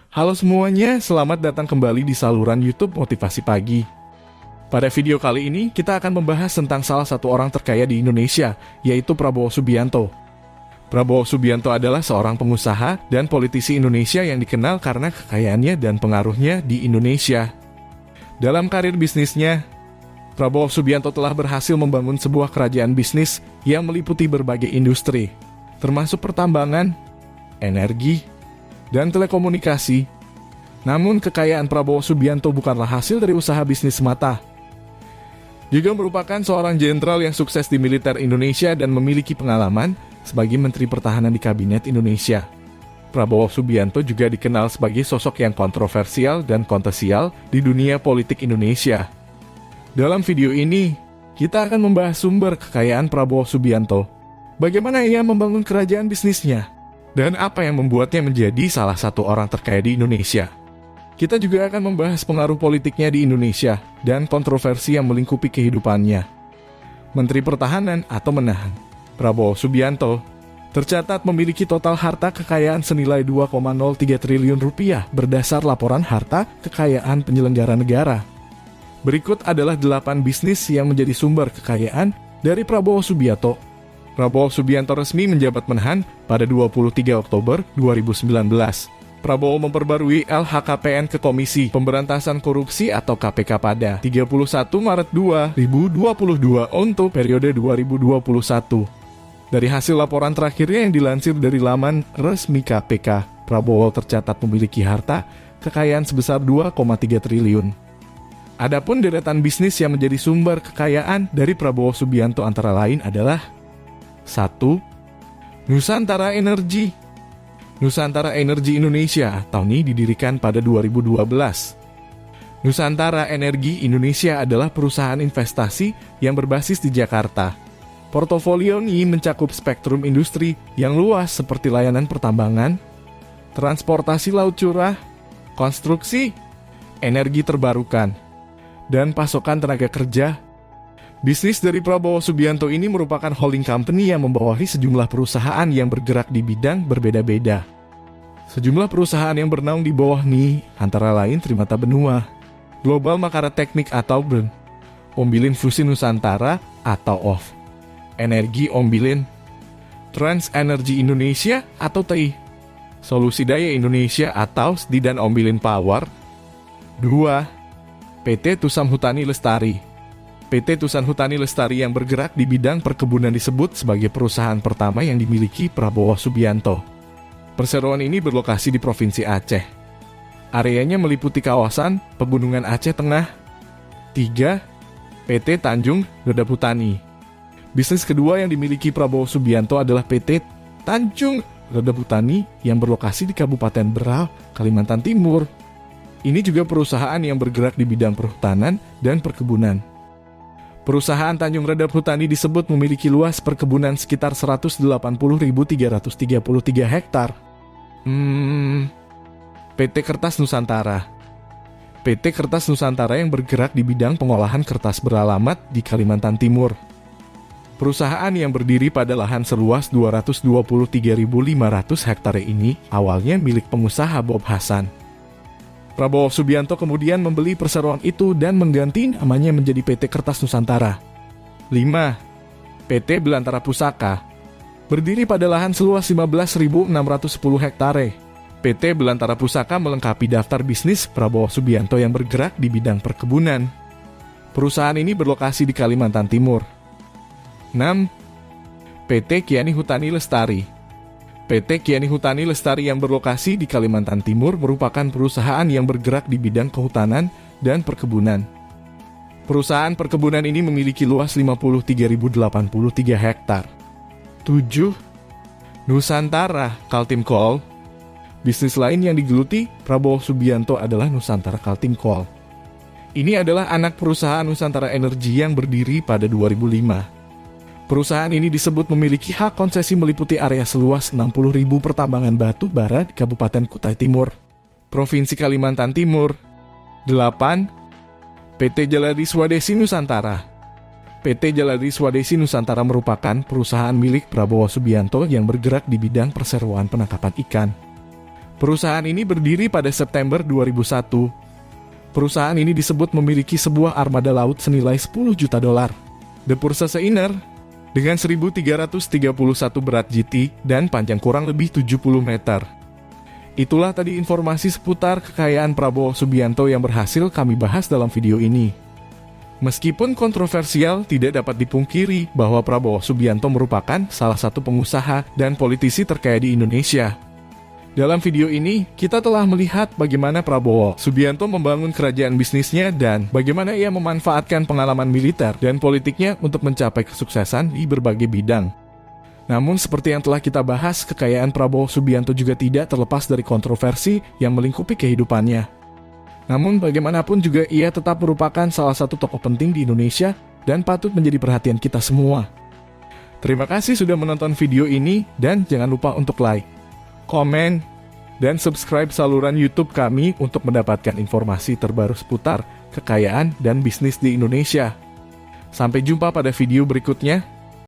Halo semuanya, selamat datang kembali di saluran YouTube Motivasi Pagi. Pada video kali ini, kita akan membahas tentang salah satu orang terkaya di Indonesia, yaitu Prabowo Subianto. Prabowo Subianto adalah seorang pengusaha dan politisi Indonesia yang dikenal karena kekayaannya dan pengaruhnya di Indonesia. Dalam karir bisnisnya, Prabowo Subianto telah berhasil membangun sebuah kerajaan bisnis yang meliputi berbagai industri, termasuk pertambangan, energi, dan telekomunikasi. Namun kekayaan Prabowo Subianto bukanlah hasil dari usaha bisnis semata. Juga merupakan seorang jenderal yang sukses di militer Indonesia dan memiliki pengalaman sebagai Menteri Pertahanan di Kabinet Indonesia. Prabowo Subianto juga dikenal sebagai sosok yang kontroversial dan kontroversial di dunia politik Indonesia. Dalam video ini, kita akan membahas sumber kekayaan Prabowo Subianto, bagaimana ia membangun kerajaan bisnisnya, dan apa yang membuatnya menjadi salah satu orang terkaya di Indonesia. Kita juga akan membahas pengaruh politiknya di Indonesia dan kontroversi yang melingkupi kehidupannya. Menteri Pertahanan atau menahan, Prabowo Subianto tercatat memiliki total harta kekayaan senilai 2,03 triliun rupiah berdasar laporan harta kekayaan penyelenggara negara. Berikut adalah 8 bisnis yang menjadi sumber kekayaan dari Prabowo Subianto. Prabowo Subianto resmi menjabat menahan pada 23 Oktober 2019. Prabowo memperbarui LHKPN ke Komisi Pemberantasan Korupsi atau KPK pada 31 Maret 2022 untuk periode 2021. Dari hasil laporan terakhirnya yang dilansir dari laman resmi KPK, Prabowo tercatat memiliki harta kekayaan sebesar 2,3 triliun. Adapun deretan bisnis yang menjadi sumber kekayaan dari Prabowo Subianto antara lain adalah 1. Nusantara Energi. Nusantara Energi Indonesia atau NI didirikan pada 2012. Nusantara Energi Indonesia adalah perusahaan investasi yang berbasis di Jakarta. Portofolio NI mencakup spektrum industri yang luas seperti layanan pertambangan, transportasi laut curah, konstruksi, energi terbarukan, dan pasokan tenaga kerja. Bisnis dari Prabowo Subianto ini merupakan holding company yang membawahi sejumlah perusahaan yang bergerak di bidang berbeda-beda. Sejumlah perusahaan yang bernaung di bawah NI antara lain Trimata Benua, Global Makara Teknik atau BRN, Ombilin Fusi Nusantara atau OF, Energi Ombilin, Trans Energy Indonesia atau TI, Solusi Daya Indonesia atau SDI dan Ombilin Power. 2. PT Tusam Hutani Lestari. PT Tusan Hutani Lestari yang bergerak di bidang perkebunan disebut sebagai perusahaan pertama yang dimiliki Prabowo Subianto. Perseroan ini berlokasi di Provinsi Aceh. Areanya meliputi kawasan Pegunungan Aceh Tengah. 3. PT Tanjung Redap Hutani. Bisnis kedua yang dimiliki Prabowo Subianto adalah PT Tanjung Redap Hutani yang berlokasi di Kabupaten Berau, Kalimantan Timur. Ini juga perusahaan yang bergerak di bidang perhutanan dan perkebunan. Perusahaan Tanjung Redap Hutani disebut memiliki luas perkebunan sekitar 180.333 hektar. PT Kertas Nusantara. PT Kertas Nusantara yang bergerak di bidang pengolahan kertas beralamat di Kalimantan Timur. Perusahaan yang berdiri pada lahan seluas 223.500 hektar ini awalnya milik pengusaha Bob Hasan. Prabowo Subianto kemudian membeli perseroan itu dan mengganti namanya menjadi PT Kertas Nusantara. 5. PT Belantara Pusaka. Berdiri pada lahan seluas 15.610 hektare. PT Belantara Pusaka melengkapi daftar bisnis Prabowo Subianto yang bergerak di bidang perkebunan. Perusahaan ini berlokasi di Kalimantan Timur. 6. PT Kiani Hutani Lestari. PT Kiani Hutani Lestari yang berlokasi di Kalimantan Timur merupakan perusahaan yang bergerak di bidang kehutanan dan perkebunan. Perusahaan perkebunan ini memiliki luas 53.083 hektar. 7. Nusantara Kaltim Coal. Bisnis lain yang digeluti Prabowo Subianto adalah Nusantara Kaltim Coal. Ini adalah anak perusahaan Nusantara Energi yang berdiri pada 2005. Perusahaan ini disebut memiliki hak konsesi meliputi area seluas 60.000 pertambangan batu bara di Kabupaten Kutai Timur, Provinsi Kalimantan Timur. 8. PT Jaladi Swadesi Nusantara. PT Jaladi Swadesi Nusantara merupakan perusahaan milik Prabowo Subianto yang bergerak di bidang perseroan penangkapan ikan. Perusahaan ini berdiri pada September 2001. Perusahaan ini disebut memiliki sebuah armada laut senilai 10 juta dolar. The Purchase-Inner dengan 1.331 berat GT dan panjang kurang lebih 70 meter. Itulah tadi informasi seputar kekayaan Prabowo Subianto yang berhasil kami bahas dalam video ini. Meskipun kontroversial, tidak dapat dipungkiri bahwa Prabowo Subianto merupakan salah satu pengusaha dan politisi terkaya di Indonesia. Dalam video ini, kita telah melihat bagaimana Prabowo Subianto membangun kerajaan bisnisnya dan bagaimana ia memanfaatkan pengalaman militer dan politiknya untuk mencapai kesuksesan di berbagai bidang. Namun seperti yang telah kita bahas, kekayaan Prabowo Subianto juga tidak terlepas dari kontroversi yang melingkupi kehidupannya. Namun bagaimanapun juga ia tetap merupakan salah satu tokoh penting di Indonesia dan patut menjadi perhatian kita semua. Terima kasih sudah menonton video ini dan jangan lupa untuk like, komen, dan subscribe saluran YouTube kami untuk mendapatkan informasi terbaru seputar kekayaan dan bisnis di Indonesia. Sampai jumpa pada video berikutnya.